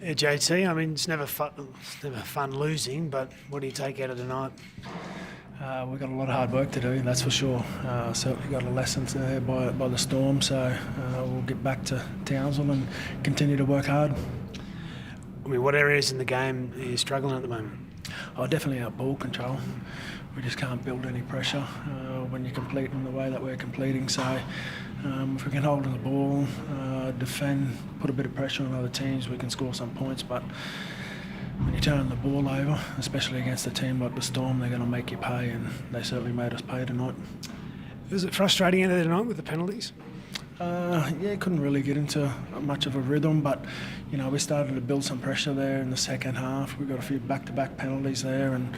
Yeah, JT, I mean, it's never fun losing, but what do you take out of tonight? We've got a lot of hard work to do, that's for sure. Certainly got a lesson there by the Storm, so we'll get back to Townsville and continue to work hard. I mean, what areas in the game are you struggling at the moment? Oh, definitely our ball control. We just can't build any pressure when you're completing the way that we're completing. So if we can hold on the ball, defend, put a bit of pressure on other teams, we can score some points. But when you turn the ball over, especially against a team like the Storm, they're going to make you pay, and they certainly made us pay tonight. Was it frustrating out there tonight with the penalties? Yeah, couldn't really get into much of a rhythm, but you know, we started to build some pressure there in the second half. We got a few back-to-back penalties there, and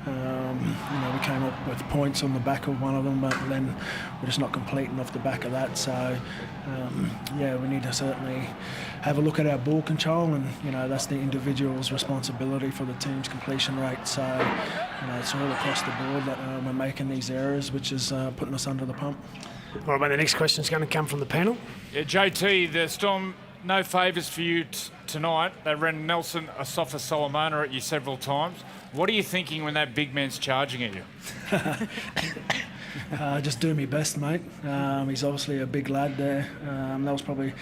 you know, we came up with points on the back of one of them, but then we're just not completing off the back of that. So yeah, we need to certainly have a look at our ball control, and you know, that's the individual's responsibility for the team's completion rate. So you know, it's all across the board that we're making these errors, which is putting us under the pump. All right, mate, the next question is going to come from the panel. Yeah, JT, the Storm, no favours for you tonight. They ran Nelson Asafa Solomona at you several times. What are you thinking when that big man's charging at you? Just do me best, mate. He's obviously a big lad there. That was probably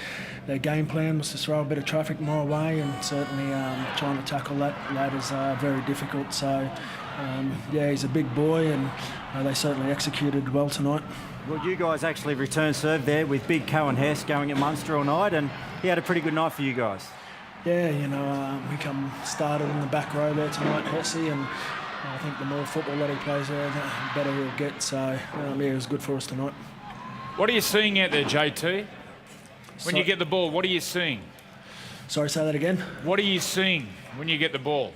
their game plan, was to throw a bit of traffic my way, and certainly trying to tackle that lad is very difficult. So yeah, he's a big boy, and they certainly executed well tonight. Well, you guys actually returned serve there with big Cohen Hess going at Munster all night, and he had a pretty good night for you guys. Yeah, you know, we started in the back row there tonight, Hesse, and I think the more football that he plays there, the better he'll get. So yeah, it was good for us tonight. What are you seeing out there, JT? When you get the ball, what are you seeing? Sorry, say that again? What are you seeing when you get the ball?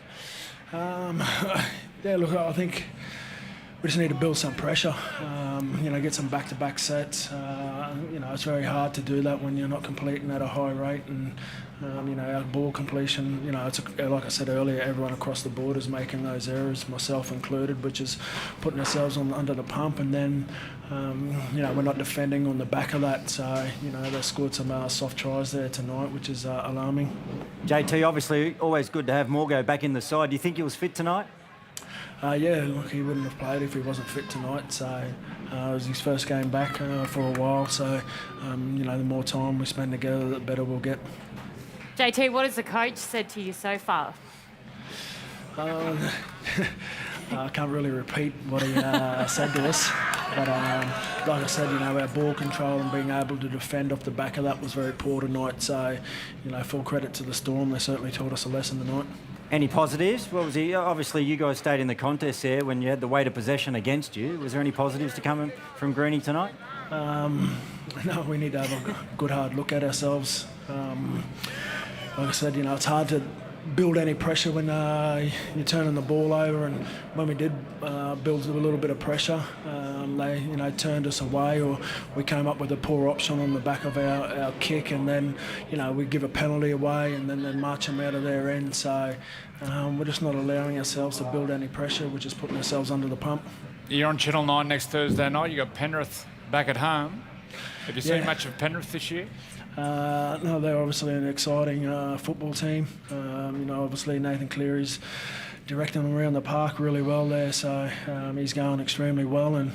Yeah, look, I think we just need to build some pressure, you know, get some back-to-back sets. You know, it's very hard to do that when you're not completing at a high rate, and you know, our ball completion, you know, it's like I said earlier, everyone across the board is making those errors, myself included, which is putting ourselves under the pump, and then you know, we're not defending on the back of that. So you know, they scored some soft tries there tonight, which is alarming. JT, obviously always good to have Morgo back in the side. Do you think he was fit tonight? Yeah, look, he wouldn't have played if he wasn't fit tonight. So it was his first game back for a while. So you know, the more time we spend together, the better we'll get. JT, what has the coach said to you so far? I can't really repeat what he said to us, but like I said, you know, our ball control and being able to defend off the back of that was very poor tonight. So you know, full credit to the Storm. They certainly taught us a lesson tonight. Any positives? What was he? Obviously, you guys stayed in the contest there when you had the weight of possession against you. Was there any positives to come from Greenie tonight? No, we need to have a good hard look at ourselves. Like I said, you know, it's hard to build any pressure when you're turning the ball over, and when we did build a little bit of pressure, they, you know, turned us away, or we came up with a poor option on the back of our kick, and then, you know, we give a penalty away, and then they march them out of their end. So we're just not allowing ourselves to build any pressure. We're just putting ourselves under the pump. You're on Channel 9 next Thursday night. You got Penrith back at home. Have you seen much of Penrith this year? No, they're obviously an exciting football team. You know, obviously Nathan Cleary's directing them around the park really well there, so he's going extremely well, and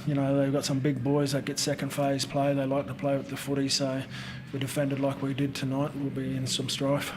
you know, they've got some big boys that get second phase play. They like to play with the footy, so if we defended like we did tonight, we'll be in some strife.